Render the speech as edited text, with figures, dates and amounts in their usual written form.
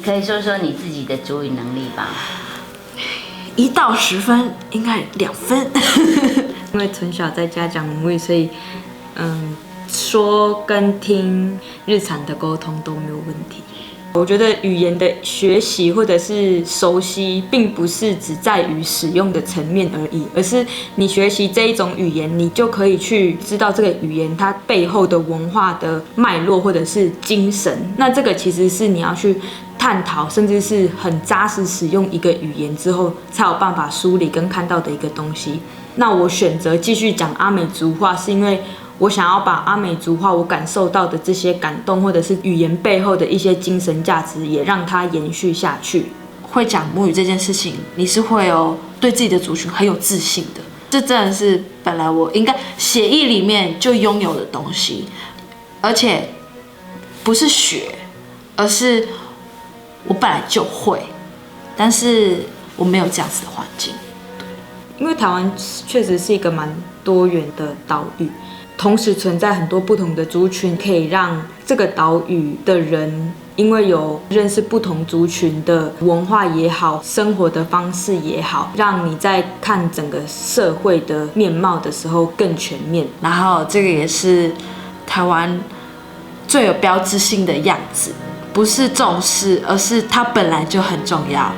可以说说你自己的族语能力吧。1到10分，应该2分。因为从小在家讲母语，所以说跟听日常的沟通都没有问题。我觉得语言的学习或者是熟悉，并不是只在于使用的层面而已，而是你学习这一种语言，你就可以去知道这个语言它背后的文化的脉络或者是精神。那这个其实是你要去探讨，甚至是很扎实使用一个语言之后，才有办法梳理跟看到的一个东西。那我选择继续讲阿美族话，是因为我想要把阿美族话我感受到的这些感动，或者是语言背后的一些精神价值，也让它延续下去。会讲母语这件事情，你是会对自己的族群很有自信的。这真的是本来我应该血液里面就拥有的东西，而且不是学，而是我本来就会，但是我没有这样子的环境。因为台湾确实是一个蛮多元的岛屿，同时存在很多不同的族群，可以让这个岛屿的人因为有认识不同族群的文化也好，生活的方式也好，让你在看整个社会的面貌的时候更全面。然后这个也是台湾最有标志性的样子，不是重视，而是它本来就很重要。